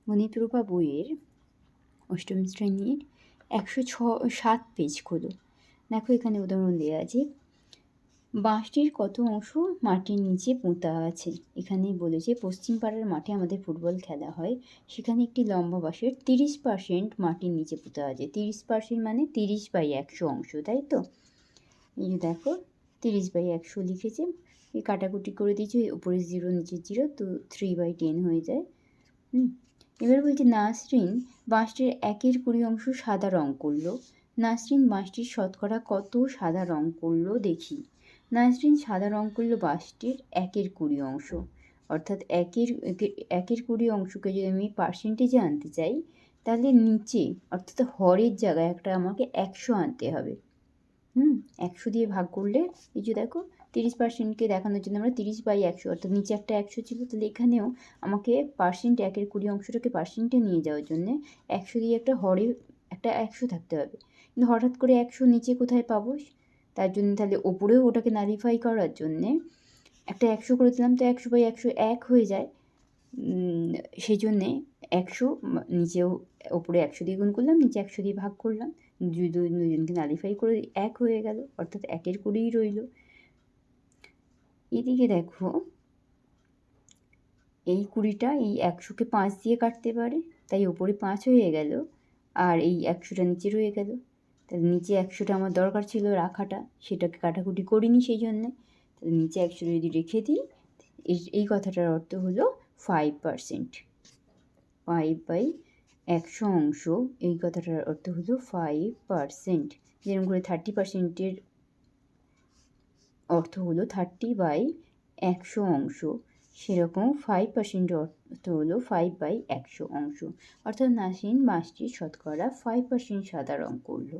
গণিতরূপা বইয়ের অষ্টম শ্রেণীর 107 পেজ খোলো। দেখো এখানে উদাহরণ দেওয়া আছে, বাঁশটির কত অংশ মাটির নিচে পোঁতা আছে। এখানেই বলেছে পশ্চিম পাড়ার মাঠে আমাদের ফুটবল খেলা হয়, সেখানে একটি লম্বা বাঁশের 30% মাটির নিচে পোঁতা আছে। 30% মানে 30/100 অংশ, তাই তো? এই যে দেখো 30/100 লিখেছে, এই কাটাকুটি করে দিয়েছে, উপরে 0 নিচে 0, তো 3/10 হয়ে যায়। এবার বলছে নাসরিন বাঁশটির 1/20 অংশ সাদা রং করলো। নাসরিন বাঁশটির শতকরা কত সাদা রং করলো দেখি। নাসরিন সাদা রং করলো বাঁশটির 1/20 অংশ, অর্থাৎ 1/20 অংশকে যদি আমি পার্সেন্টেজে আনতে চাই, তাহলে নিচে অর্থাৎ হরের জায়গায় একটা আমাকে 100 আনতে হবে। 100 দিয়ে ভাগ করলে এই যে দেখো 30%কে দেখানোর জন্য আমরা 30/100, অর্থাৎ নিচে একটা 100 ছিল, তাহলে এখানেও আমাকে পার্সেন্ট 1/20 অংশটাকে পার্সেন্টে নিয়ে যাওয়ার জন্যে 100 দিয়ে একটা হরে একটা 100 থাকতে হবে। কিন্তু হঠাৎ করে 100 নিচে কোথায় পাবো? তার জন্য তাহলে ওপরেও ওটাকে নালিফাই করার জন্যে একটা 100 করে দিলাম, তো 100/100 1 হয়ে যায়। সেই জন্যে 100 নিচেও ওপরে 100 দিয়ে গুণ করলাম, নিচে 100 দিয়ে ভাগ করলাম, দুজনকে নালিফাই করে 1 হয়ে গেল, অর্থাৎ 1/20 রইল। এদিকে দেখো এই 20টা এই 100কে 5 দিয়ে কাটতে পারে, তাই ওপরে 5 হয়ে গেল, আর এই 100টা নিচে রয়ে গেল। তাহলে নিচে 100টা আমার দরকার ছিল রাখাটা, সেটাকে কাটাকুটি করিনি সেই জন্যে। তাহলে নিচে 100 যদি রেখে দিই, এই কথাটার অর্থ হলো 5%। 5/100 অংশ, এই কথাটার অর্থ হলো 5%। যেরকম করে 30%-এর অর্থ হলো 30/100 অংশ, সেরকম 5%-এর অর্থ হলো 5/100 অংশ। অর্থাৎ নাসরিন বাঁশটির শতকরা 5% সাদা রং করলো।